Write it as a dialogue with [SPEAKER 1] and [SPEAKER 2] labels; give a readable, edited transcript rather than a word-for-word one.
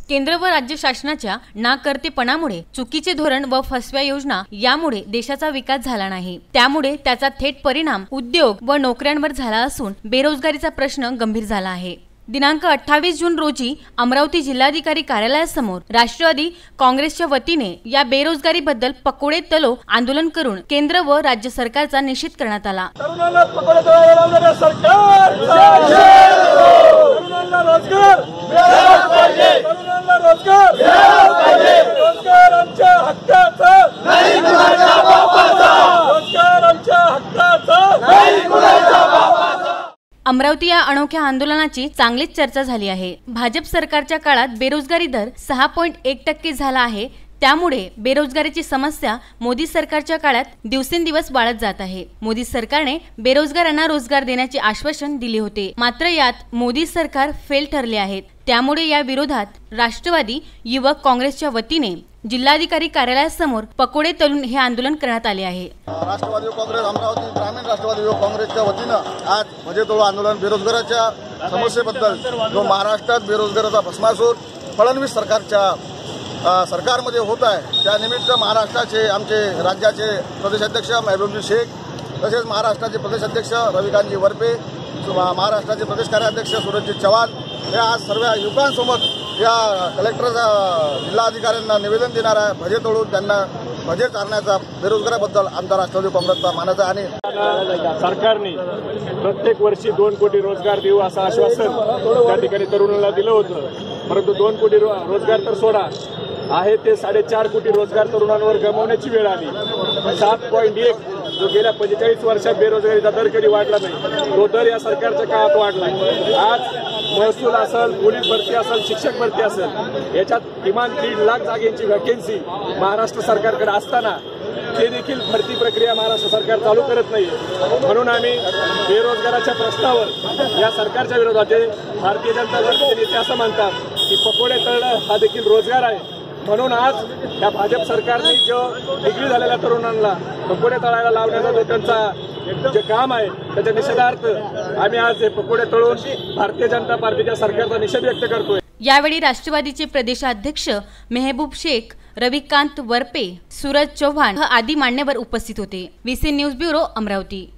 [SPEAKER 1] केंद्र व राज्य शासनाच्या नाकर्तेपणामुळे चुकीचे धोरण व फसव्या योजना यामुळे देशाचा विकास झाला नाही। त्यामुळे त्याचा थेट परिणाम उद्योग व नोकऱ्यांवर झाला असून बेरोजगारीचा प्रश्न गंभीर झाला आहे। दिनांक 28 जून रोजी अमरावती जिल्हाधिकारी कार्यालयासमोर राष्ट्रवादी काँग्रेसच्या वतीने या बेरोजगारीबद्दल पकोडे तलो आंदोलन करून केंद्र व राज्य सरकारचा निषेध करण्यात आला।
[SPEAKER 2] तरुणांना पकोडे तळायला लावणाऱ्या सरकार तरुणांना रोजगार मिळाला पाहिजे, तरुणांना रोजगार मिळाला पाहिजे, रोजगार आमच्या हक्काचा नाही कुणाच्या बापाचा, रोजगार आमच्या हक्काचा नाही कुणाच्या बापाचा।
[SPEAKER 1] अमरावती या अनोख्या आंदोलनाची चांगलीच चर्चा झाली आहे। भाजप सरकारच्या काळात बेरोजगारी दर 6.1% झाला आहे। त्यामुळे बेरोजगारीची समस्या मोदी सरकारच्या काळात दिवसेंदिवस वाढत जात आहे। मोदी सरकारने बेरोजगारांना रोजगार देण्याचे आश्वासन दिले होते, मात्र यात मोदी सरकार फेल ठरले आहेत। त्यामुळे या विरोधात राष्ट्रवादी युवक काँग्रेसच्या वतीने जिल्हाधिकारी कार्यालयासमोर पकोडे तळून हे आंदोलन करण्यात आले आहे।
[SPEAKER 3] राष्ट्रवादी काँग्रेस अमरावती ग्रामीण राष्ट्रवादी युवक काँग्रेसच्या वतीनं आज भजेतोडू आंदोलन बेरोजगाराच्या समस्येबद्दल जो महाराष्ट्रात बेरोजगाराचा भस्मासूर फडणवीस सरकारमध्ये होत आहे, त्यानिमित्त महाराष्ट्राचे आमचे राज्याचे प्रदेशाध्यक्ष महबूबजी शेख तसेच महाराष्ट्राचे प्रदेशाध्यक्ष रविकांतजी वरपे, महाराष्ट्राचे प्रदेश कार्याध्यक्ष सूरजजी चव्हाण हे आज सर्व युवकांसोबत या कलेक्टर जिल्हाधिकाऱ्यांना निवेदन देणार आहे। भजे तोडून त्यांना भजे चालण्याचा बेरोजगाराबद्दल आमचा राष्ट्रवादी काँग्रेसचा मानाचा आणि
[SPEAKER 2] सरकारने प्रत्येक वर्षी 2 कोटी रोजगार देऊ असं आश्वासन त्या ठिकाणी तरुणांना दिलं होतं, परंतु 2 कोटी रोजगार तर सोडा आहे ते 4.5 कोटी रोजगार तरुणांवर गमावण्याची वेळ आली। 7.1 जो गेल्या 45 वर्षात बेरोजगारीचा दर कधी वाढला नाही, तो दर या सरकारच्या काळात वाढला। आज महसूल असेल, पोलीस भरती असेल, शिक्षक भरती असेल, याच्यात किमान 1.5 लाख जागेची व्हॅकन्सी महाराष्ट्र सरकारकडे असताना ते देखील भरती प्रक्रिया महाराष्ट्र सरकार चालू करत नाही। म्हणून आम्ही बेरोजगाराच्या प्रश्नावर या सरकारच्या विरोधात भारतीय जनता पक्षाचे नेते असं म्हणतात की पकोडे तळणं हा देखील रोजगार आहे। म्हणून आज या भाजप सरकारने जो डिग्री झालेल्या तरुणांना पकोडे तळायला लावण्याचा जो त्यांचा जे काम आहे त्याच्या निषेधार्थ आम्ही आज हे पकोडे तळून भारतीय जनता पार्टीच्या सरकारचा निषेध व्यक्त करतोय।
[SPEAKER 1] यावेळी राष्ट्रवादीचे प्रदेशाध्यक्ष महबूब शेख, रविकांत वरपे, सूरज चव्हाण आदी मान्यवर उपस्थित होते। VC news bureau Amravati.